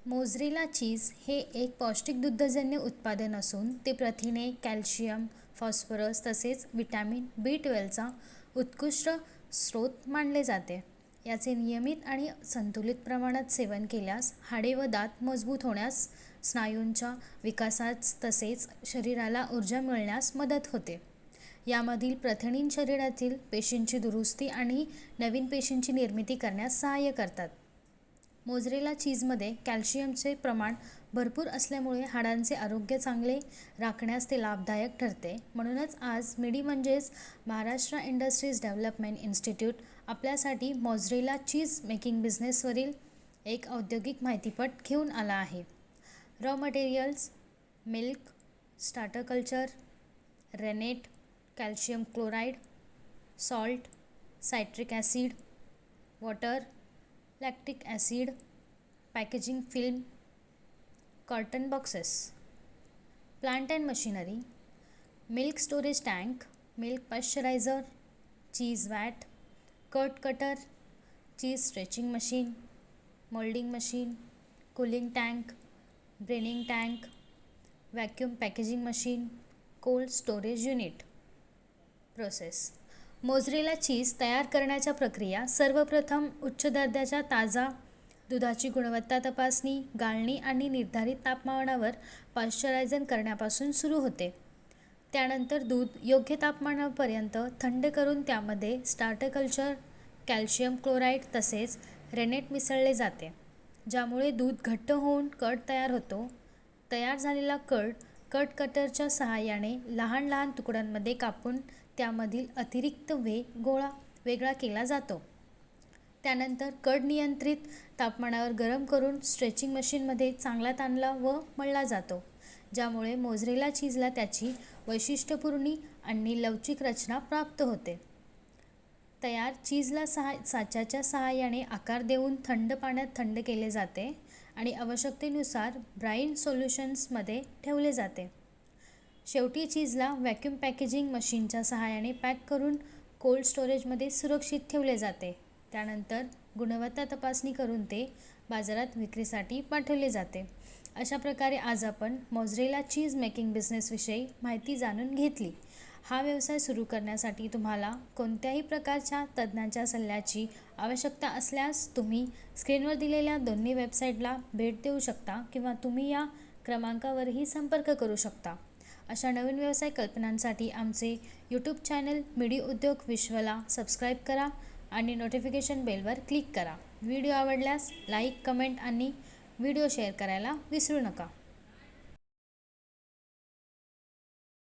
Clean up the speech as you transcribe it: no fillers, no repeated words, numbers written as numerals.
Mozzarella चीज हे एक पौष्टिक दुग्धजन्य उत्पादन असून ते प्रथिने, कॅल्शियम, फॉस्फरस तसेच विटॅमिन B12चा उत्कृष्ट स्रोत मानले जाते. याचे नियमित आणि संतुलित प्रमाणात सेवन केल्यास हाडे व दात मजबूत होण्यास, स्नायूंच्या विकासास तसेच शरीराला ऊर्जा मिळण्यास मदत होते. यामधील प्रथिने शरीरातील पेशींची दुरुस्ती आणि नवीन पेशींची निर्मिती करण्यास सहाय्य करतात. मोझरेला चीजमध्ये कॅल्शियमचे प्रमाण भरपूर असल्यामुळे हाडांचे आरोग्य चांगले राखण्यास ते लाभदायक ठरते. म्हणूनच आज मिडी म्हणजेच महाराष्ट्र इंडस्ट्रीज डेव्हलपमेंट इन्स्टिट्यूट आपल्यासाठी मोझरेला चीज मेकिंग बिझनेसवरील एक औद्योगिक माहितीपट घेऊन आला आहे. Raw materials: milk, starter culture, rennet, calcium chloride, salt, citric acid, water, lactic acid, packaging film, cotton boxes. Plant and machinery: milk storage tank, milk pasteuriser, cheese vat, curd cutter, cheese stretching machine, moulding machine, cooling tank, brining tank, vacuum packaging machine, cold storage unit. Process: mozzarella cheese तयार करण्याच्या प्रक्रिया: सर्वप्रथम उच्च दर्जाच्या ताजा दुधाची गुणवत्ता तपासणी, गाळणी आणि निर्धारित तापमानावर पाश्चरायझन करण्यापासून सुरू होते. त्यानंतर दूध योग्य तापमानापर्यंत थंड करून त्यामध्ये स्टार्टर कल्चर, कॅल्शियम क्लोराईड तसेच रेनेट मिसळले जाते, ज्यामुळे दूध घट्ट होऊन कर्ड तयार होतो. तयार झालेला कर्ड कटरच्या सहाय्याने लहान लहान तुकड्यांमध्ये कापून त्यामधील अतिरिक्त गोळा वेगळा केला जातो. त्यानंतर कर्ड नियंत्रित तापमानावर गरम करून स्ट्रेचिंग मशीनमध्ये चांगला ताणला व मळला जातो, ज्यामुळे मोझरेला चीजला त्याची वैशिष्ट्यपूर्ण आणि लवचिक रचना प्राप्त होते. तयार चीजला साच्याच्या सहाय्याने आकार देऊन थंड पाण्यात थंड केले जाते आणि आवश्यकतेनुसार ब्राईन सोल्युशन्समध्ये ठेवले जाते. शेवटी चीजला व्हॅक्यूम पॅकेजिंग मशीनच्या सहाय्याने पॅक करून कोल्ड स्टोरेजमध्ये सुरक्षित ठेवले जाते. त्यानंतर गुणवत्ता तपासणी करून ते बाजारात विक्रीसाठी पाठवले जाते. अशा प्रकारे आज आपण मोझरेला चीज मेकिंग बिझनेसविषयी माहिती जाणून घेतली. हा व्यवसाय सुरू करण्यासाठी तुम्हाला कोणत्याही प्रकारच्या तज्ज्ञांच्या सल्ल्याची आवश्यकता असल्यास तुम्ही स्क्रीनवर दिलेल्या दोन्ही वेबसाईटला भेट देऊ शकता किंवा तुम्ही या क्रमांकावरही संपर्क करू शकता. अशा नवीन व्यवसाय कल्पनांसाठी आमचे यूट्यूब चॅनल मिडी उद्योग विश्वला सबस्क्राईब करा आणि नोटिफिकेशन बेलवर क्लिक करा. व्हिडिओ आवडल्यास लाईक, कमेंट आणि व्हिडिओ शेअर करायला विसरू नका.